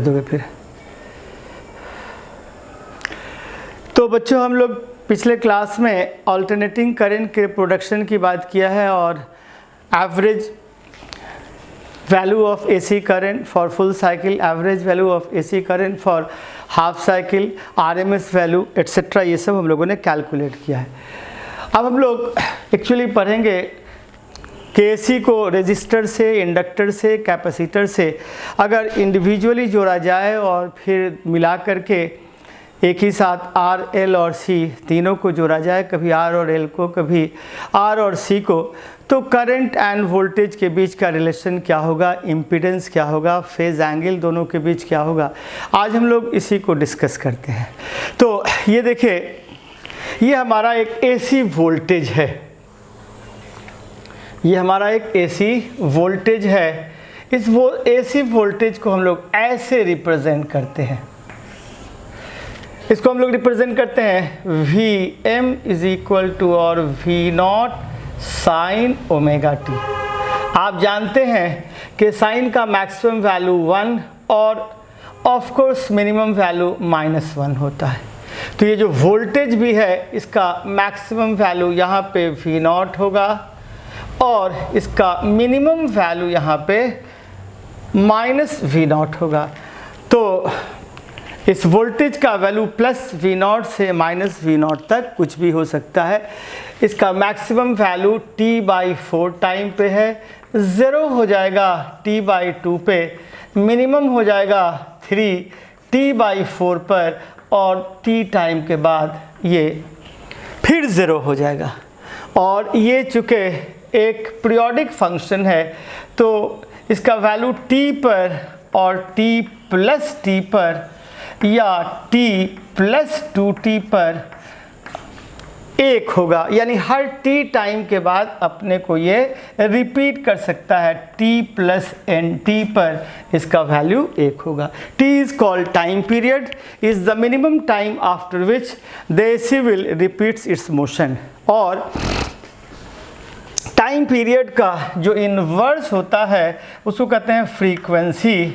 दोगे फिर। तो बच्चों हम लोग पिछले क्लास में अल्टरनेटिंग करंट के प्रोडक्शन की बात किया है और average value of AC current for full cycle, average value of AC current for half cycle, RMS value etcetera, ये सब हम लोगों ने कैलकुलेट किया है। अब हम लोग एक्चुअली पढ़ेंगे कि एसी को रेजिस्टर से, इंडक्टर से, कैपेसिटर से अगर इंडिविजुअली जोड़ा जाए और फिर मिला करके एक ही साथ आर, एल और सी तीनों को जोड़ा जाए, कभी आर और एल को, कभी आर और सी को, तो करंट एंड वोल्टेज के बीच का रिलेशन क्या होगा, इम्पीडेंस क्या होगा, फेज एंगल दोनों के बीच क्या होगा, आज हम लोग इसी को डिस्कस करते हैं। तो ये देखिए, ये हमारा एक एसी वोल्टेज है, ये हमारा एक एसी वोल्टेज है। इस एसी वोल्टेज को हम लोग ऐसे रिप्रेजेंट करते हैं, इसको हम लोग रिप्रेजेंट करते हैं V M is equal to और V naught sine omega t. आप जानते हैं कि साइन का मैक्सिमम वैल्यू 1 और ऑफ कोर्स मिनिमम वैल्यू -1 होता है। तो ये जो वोल्टेज भी है इसका मैक्सिमम वैल्यू यहाँ पे वी नॉट होगा और इसका मिनिमम वैल्यू यहाँ पे -V0 होगा। तो इस वोल्टेज का वैल्यू +V0 से -V0 तक कुछ भी हो सकता है। इसका मैक्सिमम वैल्यू T/4 टाइम पे है, 0 हो जाएगा T/2 पे, मिनिमम हो जाएगा 3 T/4 पर और T टाइम के बाद ये फिर 0 हो जाएगा। और ये चूँकि एक पीरियोडिक फंक्शन है तो इसका वैल्यू T पर और T+T पर या T+2T पर 1 होगा, यानी हर T टाइम के बाद अपने को ये रिपीट कर सकता है, T+NT पर इसका वैल्यू 1 होगा। T is called time period, is the minimum time after which the AC will repeats it's motion. और टाइम पीरियड का जो इनवर्स होता है उसको कहते हैं frequency.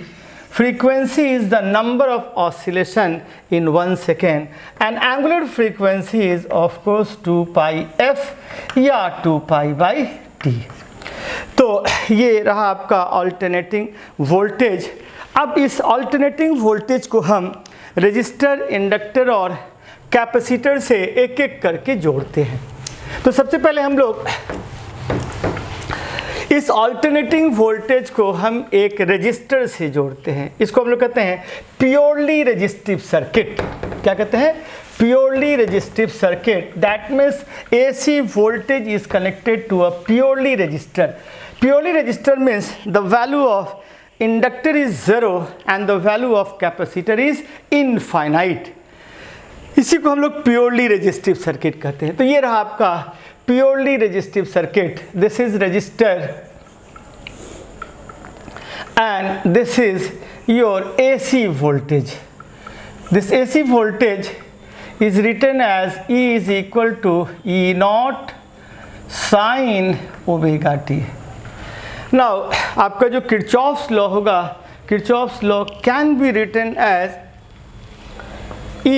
Frequency is the number of oscillation in 1 second and angular frequency is of course 2πf या 2π/t। तो ये रहा आपका अल्टरनेटिंग वोल्टेज। अब इस अल्टरनेटिंग वोल्टेज को हम रेजिस्टर, इंडक्टर और कैपेसिटर से एक एक करके जोड़ते हैं। तो सबसे पहले हम लोग इस अल्टरनेटिंग वोल्टेज को हम एक रेजिस्टर से जोड़ते हैं। इसको हम लोग कहते हैं प्योरली रेजिस्टिव सर्किट। क्या कहते हैं? Purely resistive circuit. That means AC voltage is connected to a purely resistor. Purely resistor means the value of inductor is 0 and the value of capacitor is infinite. इसी को हम लोग purely resistive circuit कहते हैं। तो ये रहा आपका purely resistive circuit. This is resistor and this is your AC voltage. This AC voltage is written as E is equal to E0 sin omega t. Now आपका जो किरचॉफ्स लॉ होगा, Kirchhoff's law can be written as E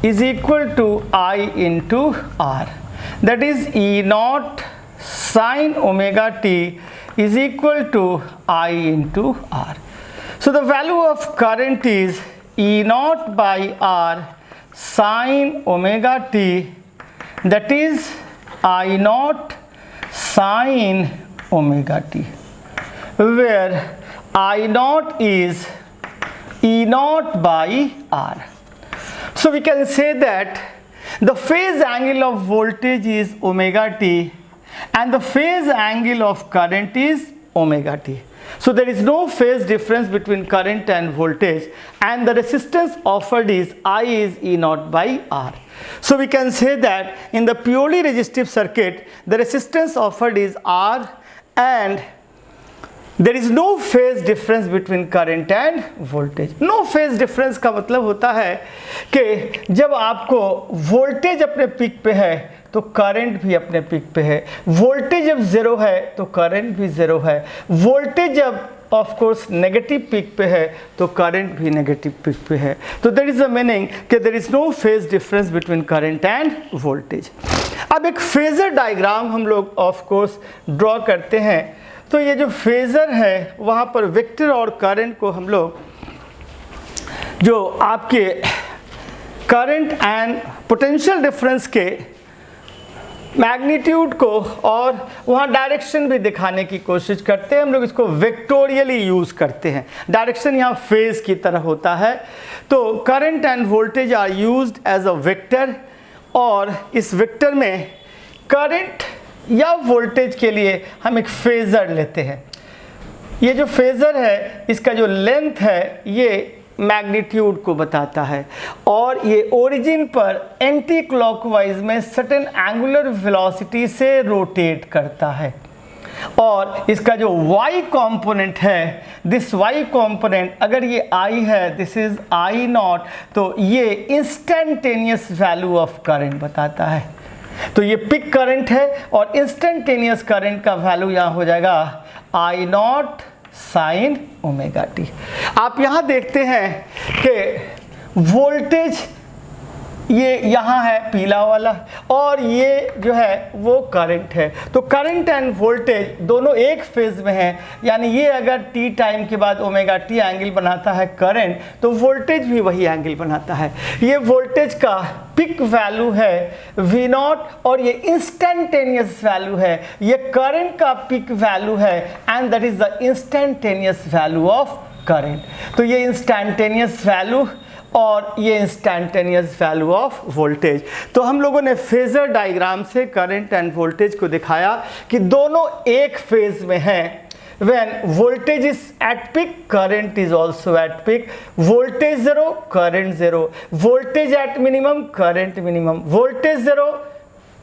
is equal to I into R. That is E0 sin omega t is equal to I into R. So the value of current is E0 by R sin omega t, that is I0 sin omega t, where I0 is E0 by R. So we can say that the phase angle of voltage is omega t and the phase angle of current is omega t. So there is no phase difference between current and voltage, and the resistance offered is I is E0 by R. So we can say that in the purely resistive circuit the resistance offered is R and there is no phase difference between current and voltage. No phase difference का मतलब होता है कि जब आपको voltage अपने peak पे है तो करंट भी अपने पिक पे है। वोल्टेज जब ज़ीरो है तो करंट भी ज़ीरो है। वोल्टेज जब ऑफ कोर्स नेगेटिव पिक पे है तो करंट भी नेगेटिव पिक पे है। तो दैट इज द मीनिंग कि there is no phase difference between current and voltage. अब एक फेजर डायग्राम हम लोग ऑफ कोर्स ड्रॉ करते हैं। तो ये जो फेजर है वहाँ पर वेक्टर और करंट को हम लोग जो आपके करंट एंड पोटेंशियल डिफरेंस के मैग्नीट्यूड को और वहाँ डायरेक्शन भी दिखाने की कोशिश करते हैं। हम लोग इसको वेक्टोरियली यूज़ करते हैं। डायरेक्शन यहाँ फेज की तरह होता है। तो current and voltage are used as a vector, और इस वेक्टर में करंट या वोल्टेज के लिए हम एक फेजर लेते हैं। ये जो फेजर है इसका जो लेंथ है ये मैग्नीट्यूड को बताता है, और ये ओरिजिन पर एंटी क्लॉकवाइज में सर्टेन एंगुलर वेलोसिटी से रोटेट करता है। और इसका जो y कंपोनेंट है, दिस y कंपोनेंट अगर ये I है, दिस इज I नॉट, तो ये इंस्टेंटेनियस वैल्यू ऑफ करंट बताता है। तो ये पिक करंट है और इंस्टेंटेनियस करंट का वैल्यू यहाँ हो जाएगा I not sine omega t. आप यहाँ देखते हैं कि वोल्टेज ये यहाँ है पीला वाला, और ये जो है वो करंट है। तो करंट एंड वोल्टेज दोनों एक फेज में हैं, यानी ये अगर टी टाइम के बाद ओमेगा टी एंगल बनाता है करंट, तो वोल्टेज भी वही एंगल बनाता है। ये वोल्टेज का पिक वैल्यू है वी नॉट, और ये इंस्टेंटेनियस वैल्यू है। ये करंट का पिक वैल्यू है, and that is the instantaneous value of current. तो ये इंस्टेंटेनियस वैल्यू और ये इंस्टेंटेनियस वैल्यू ऑफ वोल्टेज। तो हम लोगों ने फेजर डायग्राम से करंट एंड वोल्टेज को दिखाया कि दोनों एक फेज में हैं। When voltage is at peak, current is also at peak. Voltage zero, current zero. Voltage at minimum, current minimum. Voltage zero,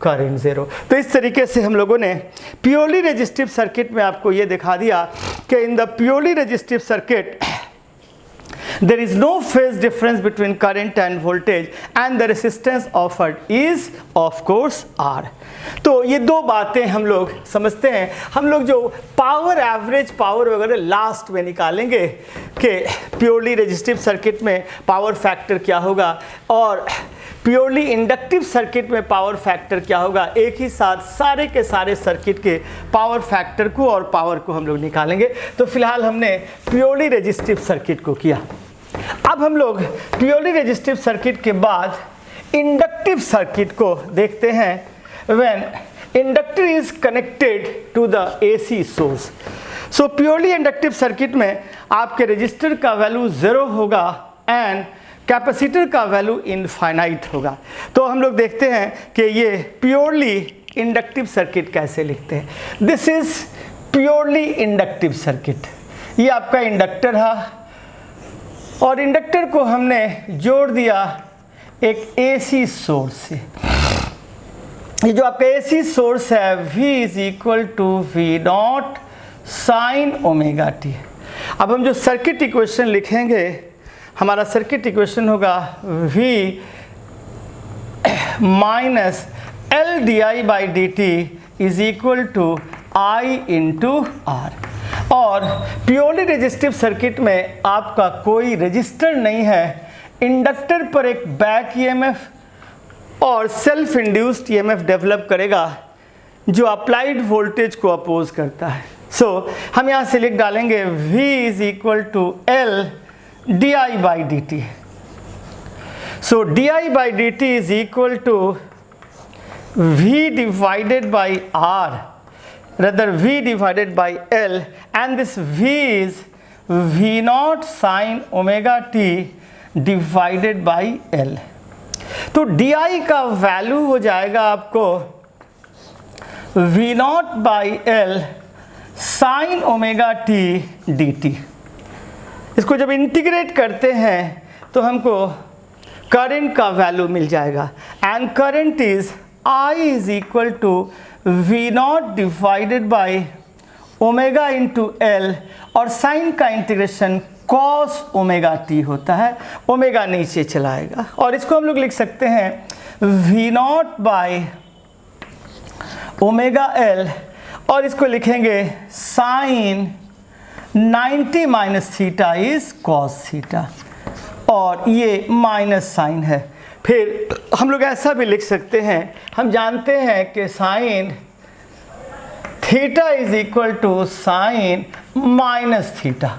current zero. तो इस तरीके से हम लोगों ने प्योरली रेजिस्टिव सर्किट में आपको ये दिखा दिया कि in the purely resistive circuit there is no phase difference between current and voltage, and the resistance offered is of course R। तो ये दो बातें हम लोग समझते हैं। हम लोग जो पावर एवरेज पावर वगैरह लास्ट में निकालेंगे कि प्योरली रेजिस्टिव सर्किट में पावर फैक्टर क्या होगा और प्योरली इंडक्टिव सर्किट में पावर फैक्टर क्या होगा, एक ही साथ सारे के सारे सर्किट के पावर फैक्टर को और पावर को हम लोग निकालेंगे। तो फिलहाल हमने प्योरली रेजिस्टिव सर्किट को किया। अब हम लोग प्योरली रेजिस्टिव सर्किट के बाद इंडक्टिव सर्किट को देखते हैं। When inductor is connected to the AC source. So purely inductive circuit में आपके रेजिस्टर का वैल्यू 0 होगा एंड कैपेसिटर का वैल्यू इनफाइनाइट होगा। तो हम लोग देखते हैं कि ये प्योरली इंडक्टिव सर्किट कैसे लिखते हैं। This is purely inductive circuit. ये आपका इंडक्टर है और इंडक्टर को हमने जोड़ दिया एक AC सोर्स से। ये जो आपका AC सोर्स है V is equal to V naught sine omega t. अब हम जो सर्किट इक्वेशन लिखेंगे, हमारा सर्किट इक्वेशन होगा V minus L d I by d t is equal to I into R. और प्योरली रेजिस्टिव सर्किट में आपका कोई रेजिस्टर नहीं है। इंडक्टर पर एक बैक EMF और सेल्फ इंड्यूस्ड EMF डेवलप करेगा जो अप्लाइड वोल्टेज को अपोज करता है। सो हम यहाँ से लिख डालेंगे V is equal to L d I by d t. So d I by d t is equal to V divided by R, rather V divided by L, and this V is V naught sin omega t divided by L। तो di का value हो जाएगा आपको V naught by L sin omega t dt। इसको जब integrate करते हैं तो हमको करंट का वैल्यू मिल जाएगा, and current is I is equal to V not divided by omega into L, और साइन का इंटीग्रेशन कॉस ओमेगा टी होता है। ओमेगा नीचे चलाएगा और इसको हम लोग लिख सकते हैं V naught by omega L, और इसको लिखेंगे sine 90 minus theta is cos theta, और ये माइनस साइन है। फिर हम लोग ऐसा भी लिख सकते हैं, हम जानते हैं कि sine theta is equal to sine minus theta,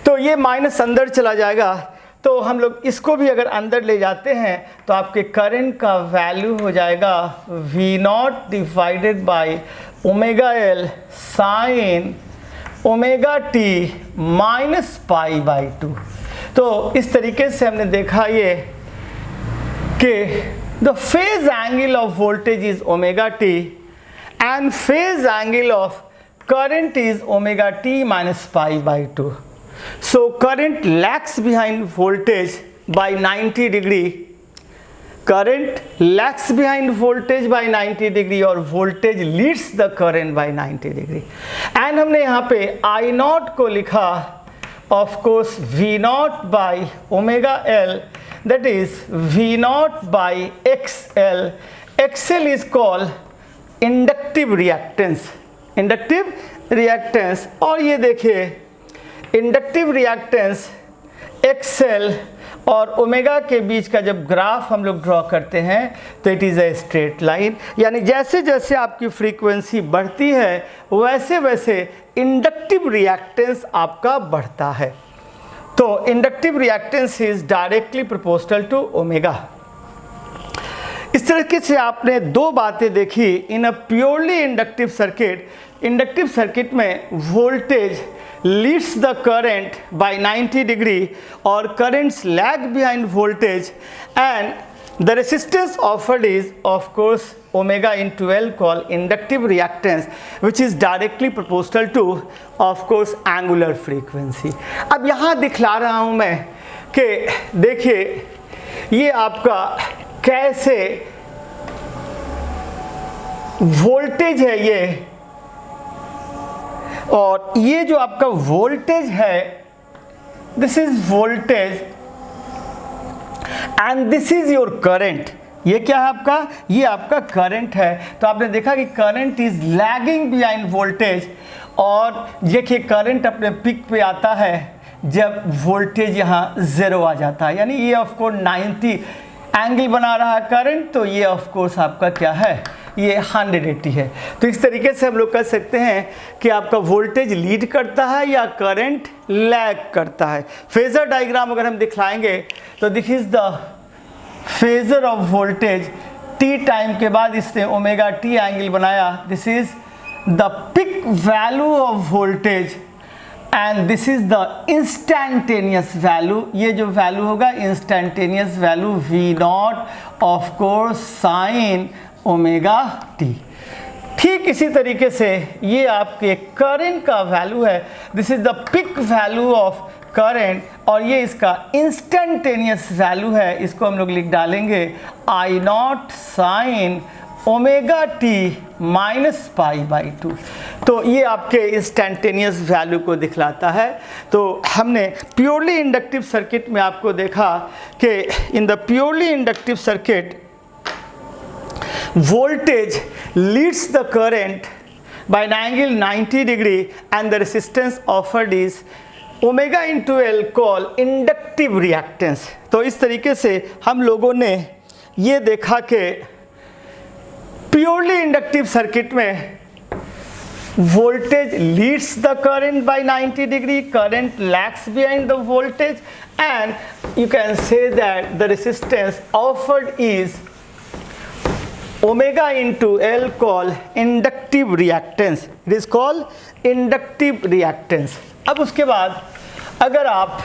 तो ये माइनस अंदर चला जाएगा, तो हम लोग इसको भी अगर अंदर ले जाते हैं तो आपके करंट का वैल्यू हो जाएगा V0 divided by omega L sine omega t minus pi by 2। तो इस तरीके से हमने देखा ये कि the phase angle of voltage is omega t and phase angle of current is omega t minus pi by 2. So current lags behind voltage by 90 degree. Current lags behind voltage by 90 degree और voltage leads the current by 90 degree. And हमने यहाँ पे I naught को लिखा of course V naught by omega L, that is V naught by XL. XL is called inductive reactance. Inductive reactance, और ये देखिए inductive reactance XL और omega के बीच का जब ग्राफ हम लोग ड्रॉ करते हैं तो it is a straight line, यानी जैसे जैसे आपकी फ्रीक्वेंसी बढ़ती है वैसे वैसे इंडक्टिव रिएक्टेंस आपका बढ़ता है। तो inductive reactance is directly proportional to omega. इस तरीके से आपने दो बातें देखी in a purely inductive circuit. Inductive circuit में voltage leads the current by 90 degree और currents lag behind voltage, and the resistance offered is of course omega into L called inductive reactance which is directly proportional to of course angular frequency. अब यहाँ दिखला रहा हूँ मैं कि देखिए ये आपका कैसे वोल्टेज है ये, और ये जो आपका वोल्टेज है this is voltage and this is your current. ये क्या है आपका, ये आपका करंट है। तो आपने देखा कि current is lagging behind voltage, और देखिए करंट अपने पिक पे आता है जब वोल्टेज यहाँ 0 आ जाता है, यानी ये ऑफकोर्स 90 एंगल बना रहा है करंट, तो ये ऑफ कोर्स आपका क्या है, ये 180 है। तो इस तरीके से हम लोग कह सकते हैं कि आपका वोल्टेज लीड करता है या करंट लैग करता है। फेजर डायग्राम अगर हम दिखलाएंगे तो this is the phasor of voltage, t time के बाद इसने ओमेगा टी एंगल बनाया, this is the peak value of voltage and this is the instantaneous value. ये जो वैल्यू होगा instantaneous value V naught of course sine omega t. ठीक इसी तरीके से ये आपके करंट का वैल्यू है, this is the peak value of current, और ये इसका इंस्टैंटेनियस वैल्यू है, इसको हम लोग लिख डालेंगे I naught sine omega t minus pi by 2। तो ये आपके इंस्टैंटेनियस वैल्यू को दिखलाता है। तो हमने प्योरली इंडक्टिव सर्किट में आपको देखा कि in the purely inductive circuit voltage leads the current by an angle 90 degree and the resistance offered is omega into L called inductive reactance। तो इस तरीके से हम लोगों ने ये देखा कि प्योरली इंडक्टिव सर्किट में voltage leads the current by 90 degree, current lags behind the voltage, and you can say that the resistance offered is omega into L called inductive reactance. It is called inductive reactance. अब उसके बाद अगर आप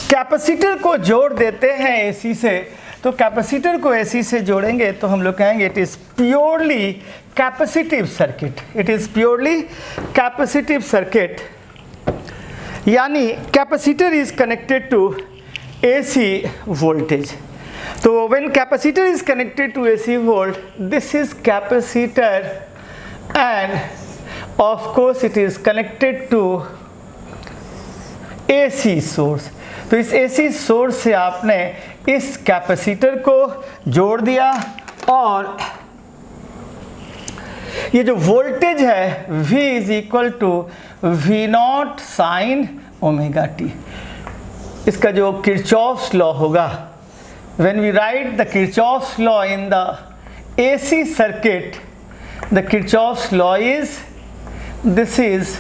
capacitor को जोड़ देते हैं AC से, तो कैपेसिटर को एसी से जोड़ेंगे तो हम लोग कहेंगे it is purely capacitive circuit. It is purely capacitive circuit, यानी capacitor is connected to AC voltage. So when capacitor is connected to AC volt, this is capacitor and of course it is connected to AC source. तो इस AC source से आपने इस capacitor को जोड़ दिया और ये जो वोल्टेज है V is equal to V naught sine omega t. इसका जो किरचॉफ्स लॉ होगा, when we write the Kirchhoff's law in the AC circuit, the Kirchhoff's law is this is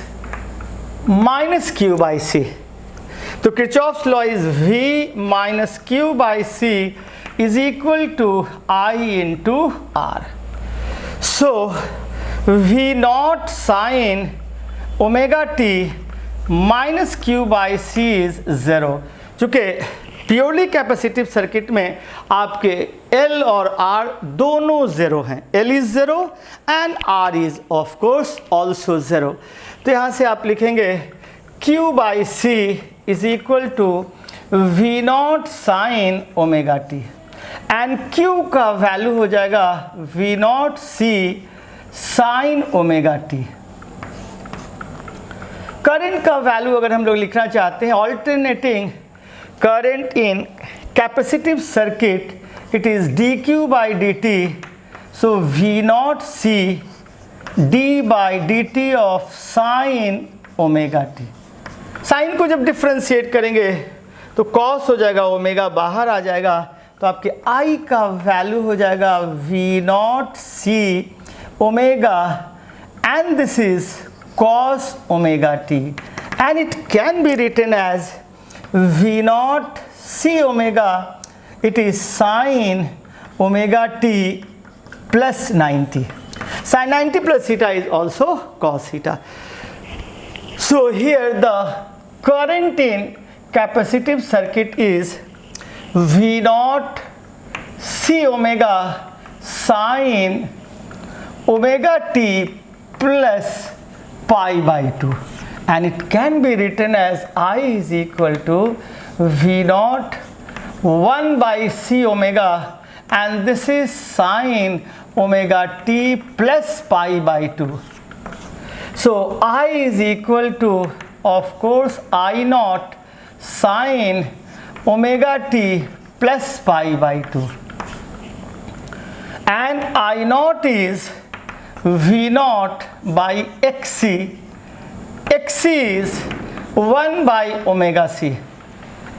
minus Q by C. तो Kirchhoff's law is V minus Q by C is equal to I into R। So V naught sine omega t minus Q by C is 0। चूँकि purely capacitive circuit में आपके L और R दोनों 0 हैं, L is 0 and R is of course also 0। तो यहाँ से आप लिखेंगे Q by C is equal to V naught sine omega t and Q का वैल्यू हो जाएगा V naught C sine omega t. Current का वैल्यू अगर हम लोग लिखना चाहते हैं, alternating current in capacitive circuit, it is dq by dt। So V naught C d by dt of sine omega T. Sign को जब डिफ्रेंशिएट करेंगे तो कॉस हो जाएगा, ओमेगा बाहर आ जाएगा, तो आपके I का वैल्यू हो जाएगा V naught C omega and this is cos omega t and it can be written as V naught C omega, it is sine omega t plus 90। Sin 90 plus theta is also cos theta. So here the current in capacitive circuit is V naught C omega sin omega t plus pi by 2, and it can be written as I is equal to V naught 1 by C omega, and this is sin omega t plus pi by 2. So I is equal to, of course, I naught sin omega t plus pi by 2, and I naught is V naught by xc. Xc is 1 by omega c.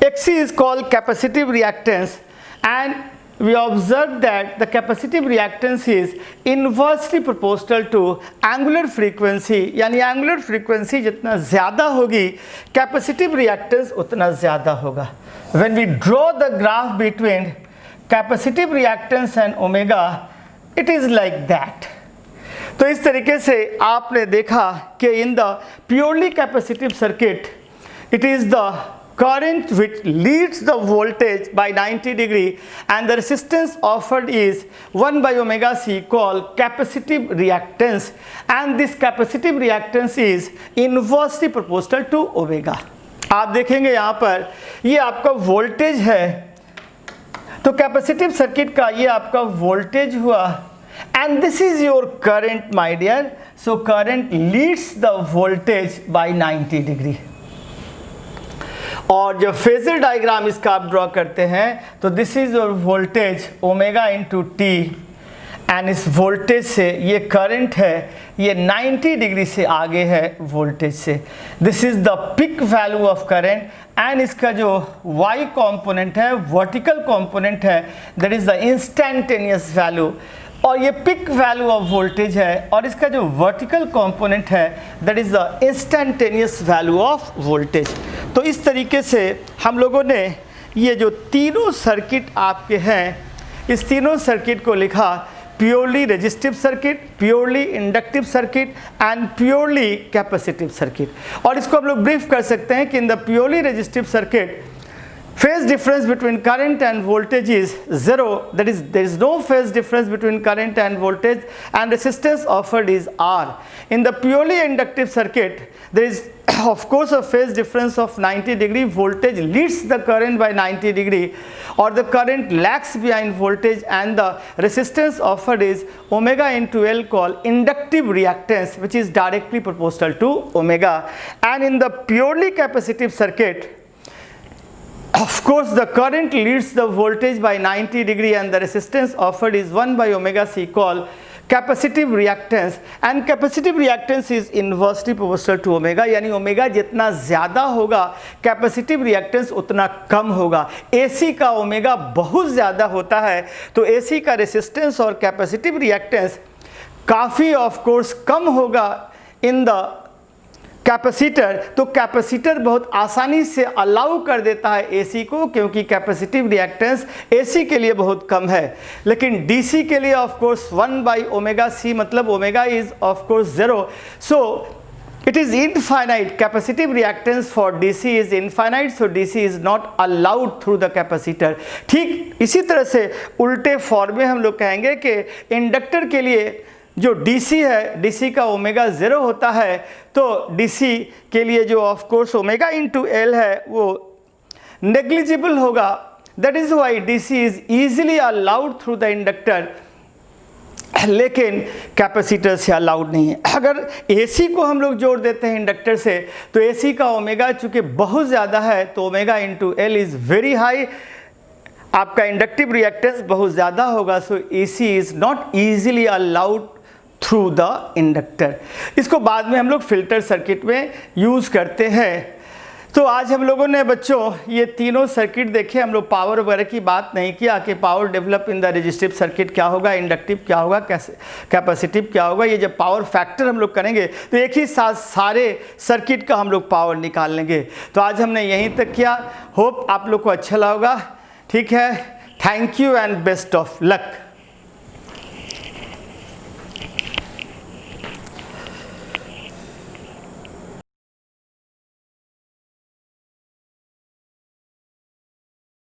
Xc is called capacitive reactance, and we observe that the capacitive reactance is inversely proportional to angular frequency, यानी angular frequency जितना ज़्यादा होगी capacitive reactance उतना ज़्यादा होगा। When we draw the graph between capacitive reactance and omega, it is like that. तो इस तरीके से आपने देखा कि in the purely capacitive circuit, it is the current which leads the voltage by 90 degree, and the resistance offered is 1 by omega c called capacitive reactance, and this capacitive reactance is inversely proportional to omega. आप देखेंगे यहाँ पर ये आपका voltage है, तो capacitive circuit का ये आपका वोल्टेज हुआ, and this is your current my dear. So current leads the voltage by 90 degree. और जब फेजर डायग्राम इसका आप ड्रॉ करते हैं तो this is your voltage omega into T, and इस वोल्टेज से ये करंट है, ये 90 डिग्री से आगे है वोल्टेज से। This is the peak value of current, and इसका जो y कंपोनेंट है, वर्टिकल कंपोनेंट है, that is the instantaneous value, और ये पिक वैल्यू ऑफ वोल्टेज है, और इसका जो वर्टिकल कंपोनेंट है that is the instantaneous value of voltage. तो इस तरीके से हम लोगों ने ये जो तीनों सर्किट आपके हैं, इस तीनों सर्किट को लिखा, purely resistive circuit, purely inductive circuit and purely capacitive circuit. और इसको हम लोग ब्रीफ कर सकते हैं कि in the purely resistive circuit phase difference between current and voltage is 0, that is there is no phase difference between current and voltage, and resistance offered is R. In the purely inductive circuit there is of course a phase difference of 90 degree, voltage leads the current by 90 degree, or the current lags behind voltage, and the resistance offered is omega into L called inductive reactance, which is directly proportional to omega. And in the purely capacitive circuit, Of course, the current leads the voltage by 90 degree and the resistance offered is 1 by omega c called capacitive reactance, and capacitive reactance is inversely proportional to omega, यानी omega जितना ज़्यादा होगा capacitive reactance उतना कम होगा। AC का omega बहुत ज़्यादा होता है तो AC का रेसिस्टेंस और कैपेसिटिव रिएक्टेंस काफ़ी ऑफ कोर्स कम होगा इन द कैपेसिटर। तो कैपेसिटर बहुत आसानी से अलाउ कर देता है एसी को, क्योंकि कैपेसिटिव रिएक्टेंस एसी के लिए बहुत कम है। लेकिन डीसी के लिए of course 1 by omega C, मतलब omega is of course 0, so it is infinite. Capacitive reactance for DC is infinite, so DC is not allowed through the capacitor. ठीक इसी तरह से उल्टे फॉर्म में हम लोग कहेंगे कि इंडक्टर के लिए जो DC है, DC का ओमेगा 0 होता है, तो DC के लिए जो of course omega into L है वो नेग्लिजिबल होगा। That is why DC is easily allowed through the inductor, लेकिन कैपेसिटर से अलाउड नहीं है। अगर AC को हम लोग जोड़ देते हैं इंडक्टर से, तो AC का ओमेगा चूँकि बहुत ज़्यादा है तो omega into L is very high, आपका इंडक्टिव रिएक्टेंस बहुत ज़्यादा होगा, सो AC is not easily allowed through the inductor. इसको बाद में हम लोग फिल्टर सर्किट में यूज़ करते हैं। तो आज हम लोगों ने बच्चों ये तीनों सर्किट देखे, हम लोग पावर वगैरह की बात नहीं किया कि power develop in the resistive circuit क्या होगा, इंडक्टिव क्या होगा, कैपेसिटिव क्या होगा। ये जब पावर फैक्टर हम लोग करेंगे तो एक ही साथ सारे सर्किट का हम लोग पावर निकाल लेंगे। तो आज हमने यहीं तक किया, होप आप लोग को अच्छा लगा। ठीक है, thank you and best of luck.